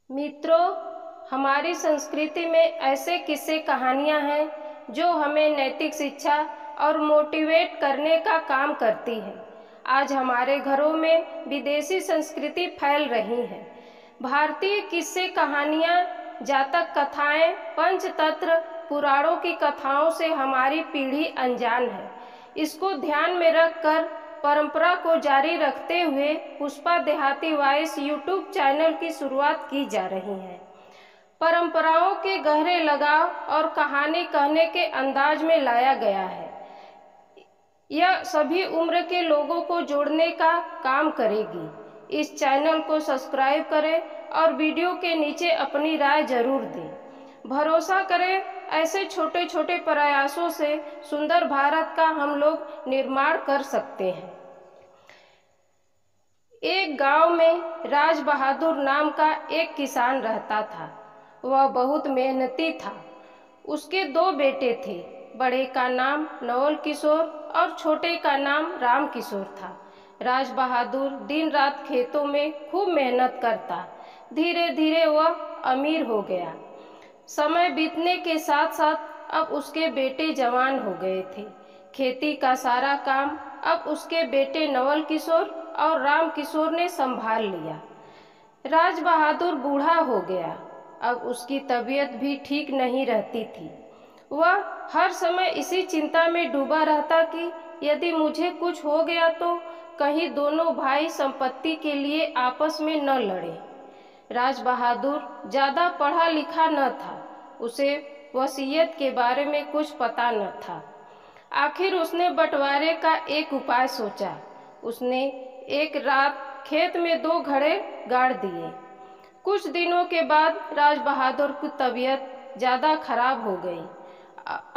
मित्रों, हमारी संस्कृति में ऐसे किस्से कहानियाँ हैं जो हमें नैतिक शिक्षा और मोटिवेट करने का काम करती है। आज हमारे घरों में विदेशी संस्कृति फैल रही है। भारतीय किस्से कहानियाँ, जातक कथाएं, पंचतंत्र, पुराणों की कथाओं से हमारी पीढ़ी अनजान है। इसको ध्यान में रखकर परंपरा को जारी रखते हुए पुष्पा देहाती वॉइस यूट्यूब चैनल की शुरुआत की जा रही है। परंपराओं के गहरे लगाव और कहानी कहने के अंदाज में लाया गया है। यह सभी उम्र के लोगों को जोड़ने का काम करेगी। इस चैनल को सब्सक्राइब करें और वीडियो के नीचे अपनी राय जरूर दें। भरोसा करें, ऐसे छोटे छोटे प्रयासों से सुंदर भारत का हम लोग निर्माण कर सकते हैं। एक गांव में राज बहादुर नाम का एक किसान रहता था। वह बहुत मेहनती था। उसके दो बेटे थे। बड़े का नाम नवल किशोर और छोटे का नाम राम किशोर था। राज बहादुर दिन रात खेतों में खूब मेहनत करता। धीरे धीरे वह अमीर हो गया। समय बीतने के साथ साथ अब उसके बेटे जवान हो गए थे। खेती का सारा काम अब उसके बेटे नवल किशोर और राम किशोर ने संभाल लिया। राज बहादुर बूढ़ा हो गया। अब उसकी तबीयत भी ठीक नहीं रहती थी। वह हर समय इसी चिंता में डूबा रहता कि यदि मुझे कुछ हो गया तो कहीं दोनों भाई संपत्ति के लिए आपस में न लड़े। राज बहादुर ज़्यादा पढ़ा लिखा न था। उसे वसीयत के बारे में कुछ पता न था। आखिर उसने बंटवारे का एक उपाय सोचा। उसने एक रात खेत में 2 घड़े गाड़ दिए। कुछ दिनों के बाद राज बहादुर की तबीयत ज़्यादा खराब हो गई।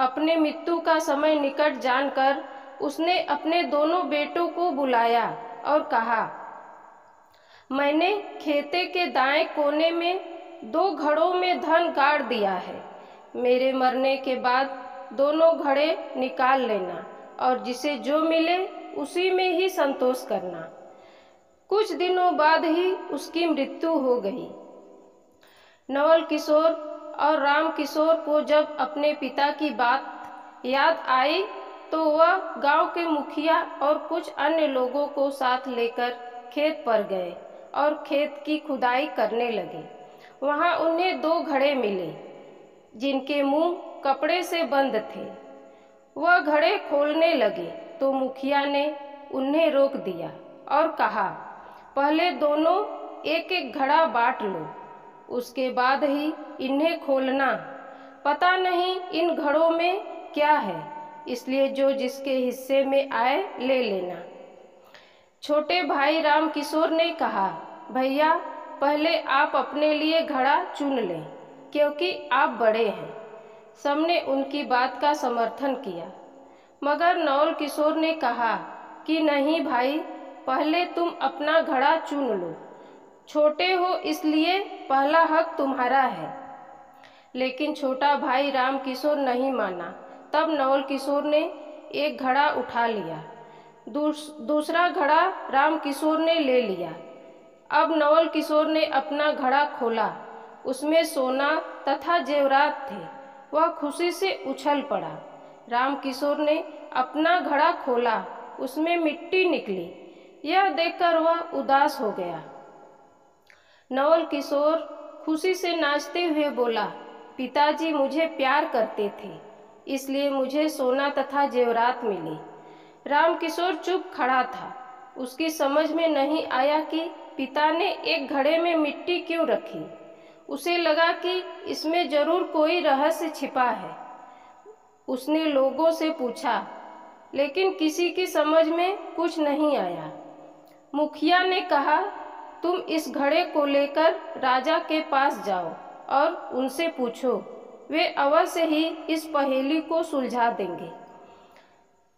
अपने मृत्यु का समय निकट जानकर उसने अपने दोनों बेटों को बुलाया और कहा, मैंने खेते के दाएं कोने में 2 घड़ों में धन गाड़ दिया है। मेरे मरने के बाद दोनों घड़े निकाल लेना और जिसे जो मिले उसी में ही संतोष करना। कुछ दिनों बाद ही उसकी मृत्यु हो गई। नवल किशोर और राम किशोर को जब अपने पिता की बात याद आई तो वह गांव के मुखिया और कुछ अन्य लोगों को साथ लेकर खेत पर गए और खेत की खुदाई करने लगे। वहां उन्हें 2 घड़े मिले जिनके मुंह कपड़े से बंद थे। वह घड़े खोलने लगे तो मुखिया ने उन्हें रोक दिया और कहा, पहले दोनों एक एक घड़ा बांट लो, उसके बाद ही इन्हें खोलना। पता नहीं इन घड़ों में क्या है, इसलिए जो जिसके हिस्से में आए ले लेना। छोटे भाई राम किशोर ने कहा, भैया पहले आप अपने लिए घड़ा चुन लें क्योंकि आप बड़े हैं। सबने उनकी बात का समर्थन किया, मगर नवल किशोर ने कहा कि नहीं भाई, पहले तुम अपना घड़ा चुन लो। छोटे हो इसलिए पहला हक तुम्हारा है। लेकिन छोटा भाई राम किशोर नहीं माना। तब नवल किशोर ने एक घड़ा उठा लिया। दूसरा घड़ा राम किशोर ने ले लिया। अब नवल किशोर ने अपना घड़ा खोला। उसमें सोना तथा जेवरात थे। वह खुशी से उछल पड़ा। राम किशोर ने अपना घड़ा खोला। उसमें मिट्टी निकली। यह देखकर वह उदास हो गया। नवल किशोर खुशी से नाचते हुए बोला, पिताजी मुझे प्यार करते थे, इसलिए मुझे सोना तथा जेवरात मिले। राम किशोर चुप खड़ा था। उसकी समझ में नहीं आया कि पिता ने एक घड़े में मिट्टी क्यों रखी। उसे लगा कि इसमें जरूर कोई रहस्य छिपा है। उसने लोगों से पूछा, लेकिन किसी की समझ में कुछ नहीं आया। मुखिया ने कहा, तुम इस घड़े को लेकर राजा के पास जाओ और उनसे पूछो, वे अवश्य ही इस पहेली को सुलझा देंगे।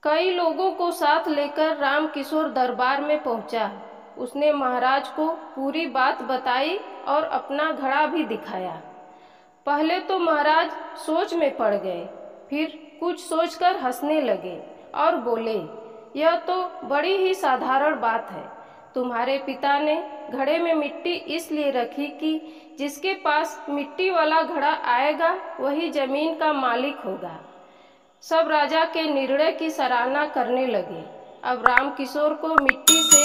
कई लोगों को साथ लेकर राम किशोर दरबार में पहुंचा। उसने महाराज को पूरी बात बताई और अपना घड़ा भी दिखाया। पहले तो महाराज सोच में पड़ गए, फिर कुछ सोचकर हंसने लगे और बोले, यह तो बड़ी ही साधारण बात है। तुम्हारे पिता ने घड़े में मिट्टी इसलिए रखी कि जिसके पास मिट्टी वाला घड़ा आएगा वही जमीन का मालिक होगा। सब राजा के निर्णय की सराहना करने लगे। अब रामकिशोर को मिट्टी से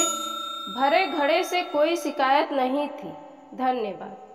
भरे घड़े से कोई शिकायत नहीं थी। धन्यवाद।